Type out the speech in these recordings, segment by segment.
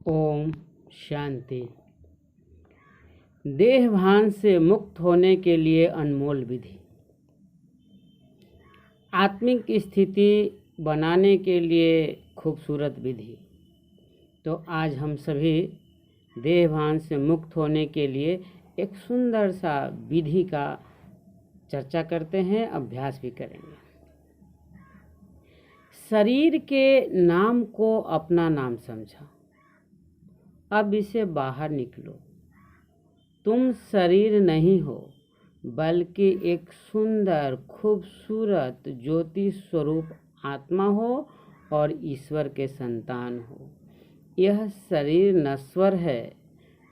ओम शांति। देह भान से मुक्त होने के लिए अनमोल विधि। आत्मिक स्थिति बनाने के लिए खूबसूरत विधि। तो आज हम सभी देह भान से मुक्त होने के लिए एक सुंदर सा विधि का चर्चा करते हैं, अभ्यास भी करेंगे। शरीर के नाम को अपना नाम समझा, अब इसे बाहर निकलो। तुम शरीर नहीं हो, बल्कि एक सुंदर खूबसूरत ज्योति स्वरूप आत्मा हो और ईश्वर के संतान हो। यह शरीर नश्वर है,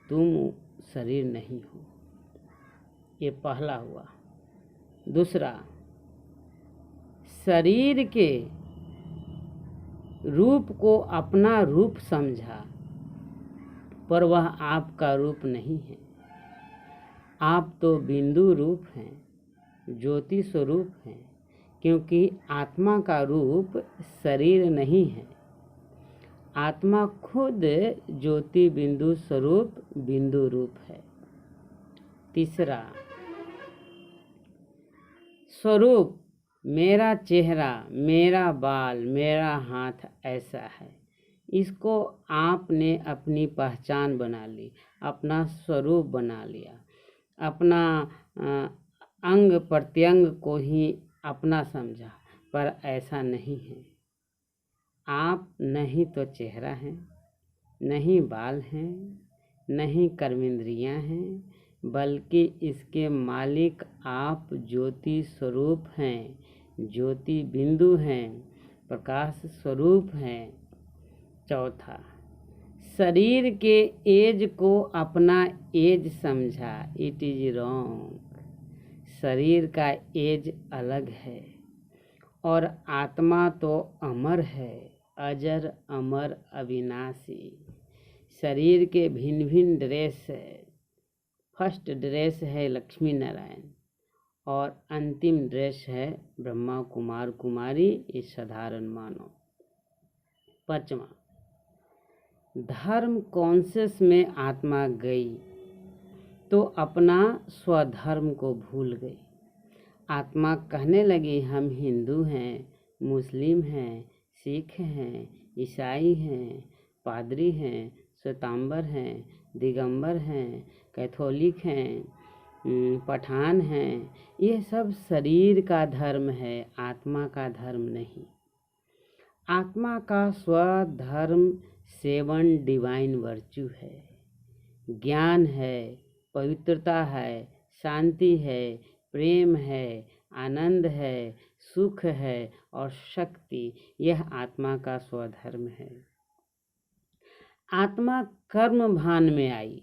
तुम शरीर नहीं हो। ये पहला हुआ। दूसरा, शरीर के रूप को अपना रूप समझा, पर वह आपका रूप नहीं है। आप तो बिंदु रूप हैं, ज्योति स्वरूप हैं, क्योंकि आत्मा का रूप शरीर नहीं है। आत्मा खुद ज्योति बिंदु स्वरूप बिंदु रूप है। तीसरा, स्वरूप मेरा चेहरा, मेरा बाल, मेरा हाथ ऐसा है। इसको आपने अपनी पहचान बना ली, अपना स्वरूप बना लिया, अपना अंग प्रत्यंग को ही अपना समझा, पर ऐसा नहीं है। आप नहीं तो चेहरा हैं, नहीं बाल हैं, नहीं कर्मेंद्रियां हैं, बल्कि इसके मालिक आप ज्योति स्वरूप हैं, ज्योति बिंदु हैं, प्रकाश स्वरूप हैं। चौथा, शरीर के एज को अपना एज समझा, इट इज रॉन्ग। शरीर का एज अलग है और आत्मा तो अमर है, अजर अमर अविनाशी। शरीर के भिन्न भिन्न ड्रेस है। फर्स्ट ड्रेस है लक्ष्मी नारायण और अंतिम ड्रेस है ब्रह्मा कुमार कुमारी, इस साधारण मानव। पांचवा, धर्म कॉन्शियस में आत्मा गई तो अपना स्वधर्म को भूल गई। आत्मा कहने लगी हम हिंदू हैं, मुस्लिम हैं, सिख हैं, ईसाई हैं, पादरी हैं, श्वेतांबर हैं, दिगंबर हैं, कैथोलिक हैं, पठान हैं। ये सब शरीर का धर्म है, आत्मा का धर्म नहीं। आत्मा का स्वधर्म 7 डिवाइन वर्च्यू है। ज्ञान है, पवित्रता है, शांति है, प्रेम है, आनंद है, सुख है और शक्ति। यह आत्मा का स्वधर्म है। आत्मा कर्म भान में आई।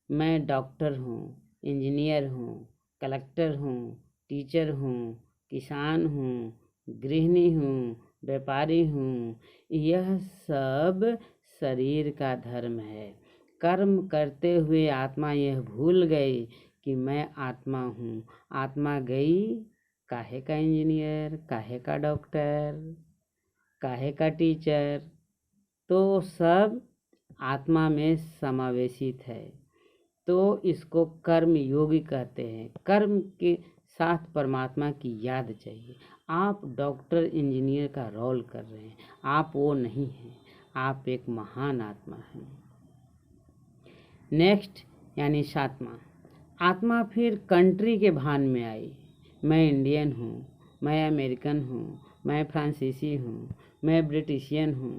मैं डॉक्टर हूँ, इंजीनियर हूँ, कलेक्टर हूँ, टीचर हूँ, किसान हूँ, गृहिणी हूँ, व्यापारी हूँ। यह सब शरीर का धर्म है। कर्म करते हुए आत्मा यह भूल गई कि मैं आत्मा हूँ। आत्मा गई, काहे का इंजीनियर, काहे का डॉक्टर, काहे का टीचर, तो सब आत्मा में समावेशित है। तो इसको कर्म योगी कहते हैं। कर्म के साथ परमात्मा की याद चाहिए। आप डॉक्टर इंजीनियर का रोल कर रहे हैं, आप वो नहीं हैं, आप एक महान आत्मा हैं। नेक्स्ट यानी 7वां, आत्मा फिर कंट्री के भान में आई। मैं इंडियन हूँ, मैं अमेरिकन हूँ, मैं फ्रांसीसी हूँ, मैं ब्रिटिशियन हूँ।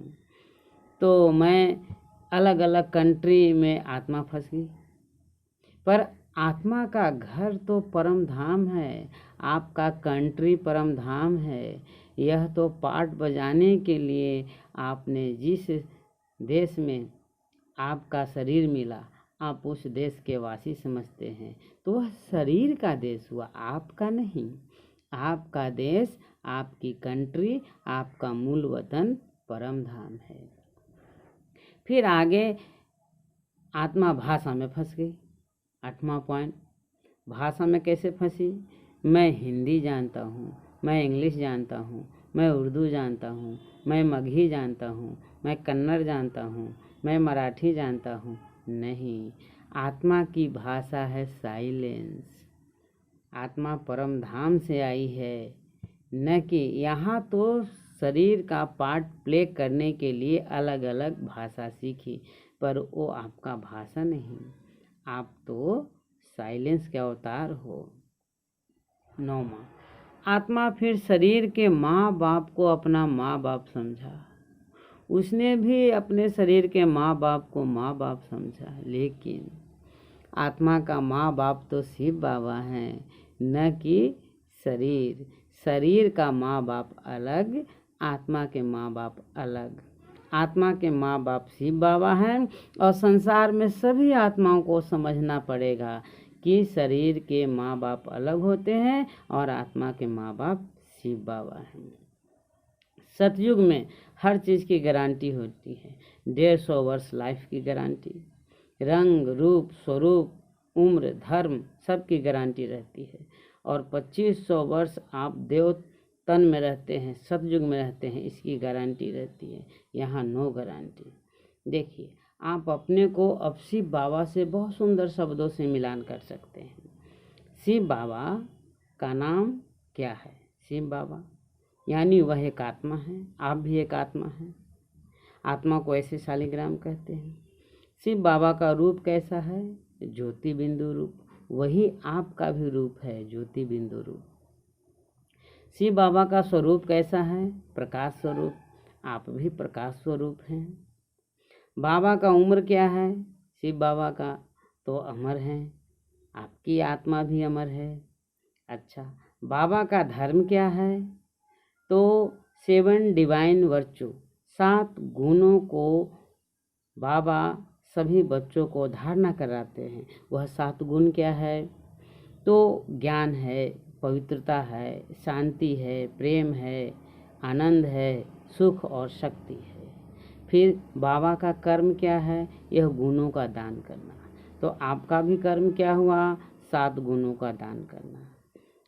तो मैं अलग अलग कंट्री में आत्मा फंस गई। पर आत्मा का घर तो परम धाम है, आपका कंट्री परम धाम है। यह तो पार्ट बजाने के लिए आपने जिस देश में आपका शरीर मिला, आप उस देश के वासी समझते हैं, तो वह शरीर का देश हुआ, आपका नहीं। आपका देश, आपकी कंट्री, आपका मूल वतन परम धाम है। फिर आगे आत्मा भाषा में फंस गई। 8वां पॉइंट, भाषा में कैसे फंसी? मैं हिंदी जानता हूँ, मैं इंग्लिश जानता हूँ, मैं उर्दू जानता हूँ, मैं मगही जानता हूँ, मैं कन्नड़ जानता हूँ, मैं मराठी जानता हूँ। नहीं, आत्मा की भाषा है साइलेंस। आत्मा परम धाम से आई है, न कि यहाँ तो शरीर का पार्ट प्ले करने के लिए अलग अलग भाषा सीखी, पर वो आपका भाषा नहीं, आप तो साइलेंस के अवतार हो। 9वां, आत्मा फिर शरीर के माँ बाप को अपना माँ बाप समझा। उसने भी अपने शरीर के माँ बाप को माँ बाप समझा, लेकिन आत्मा का माँ बाप तो शिव बाबा हैं, न कि शरीर। शरीर का माँ बाप अलग, आत्मा के माँ बाप अलग। आत्मा के माँ बाप शिव बाबा हैं, और संसार में सभी आत्माओं को समझना पड़ेगा कि शरीर के माँ बाप अलग होते हैं और आत्मा के माँ बाप शिव बाबा हैं। सतयुग में हर चीज़ की गारंटी होती है। 150 वर्ष लाइफ की गारंटी, रंग रूप स्वरूप उम्र धर्म सब की गारंटी रहती है। और 2500 वर्ष आप देव तन में रहते हैं, सतयुग में रहते हैं, इसकी गारंटी रहती है। यहाँ नो गारंटी। देखिए, आप अपने को अब शिव बाबा से बहुत सुंदर शब्दों से मिलान कर सकते हैं। शिव बाबा का नाम क्या है? शिव बाबा यानी वह एक आत्मा है, आप भी एक आत्मा हैं। आत्मा को ऐसे शालिग्राम कहते हैं। शिव बाबा का रूप कैसा है? ज्योति बिंदु रूप। वही आपका भी रूप है, ज्योति बिंदु रूप। शिव बाबा का स्वरूप कैसा है? प्रकाश स्वरूप। आप भी प्रकाश स्वरूप हैं। बाबा का उम्र क्या है? शिव बाबा का तो अमर है, आपकी आत्मा भी अमर है। अच्छा, बाबा का धर्म क्या है? तो 7 डिवाइन वर्चू, 7 गुणों को बाबा सभी बच्चों को धारणा कराते हैं। वह 7 गुण क्या है? तो ज्ञान है, पवित्रता है, शांति है, प्रेम है, आनंद है, सुख और शक्ति है। फिर बाबा का कर्म क्या है? यह गुणों का दान करना। तो आपका भी कर्म क्या हुआ? 7 गुणों का दान करना।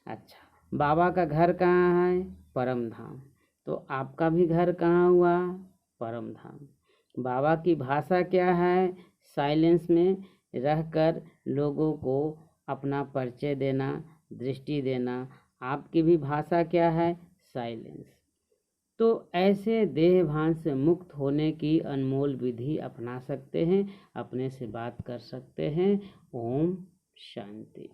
अच्छा, बाबा का घर कहाँ है? परम धाम। तो आपका भी घर कहाँ हुआ? परम धाम। बाबा की भाषा क्या है? साइलेंस में रहकर लोगों को अपना परिचय देना, दृष्टि देना। आपकी भी भाषा क्या है? साइलेंस। तो ऐसे देह भान से मुक्त होने की अनमोल विधि अपना सकते हैं, अपने से बात कर सकते हैं। ओम शांति।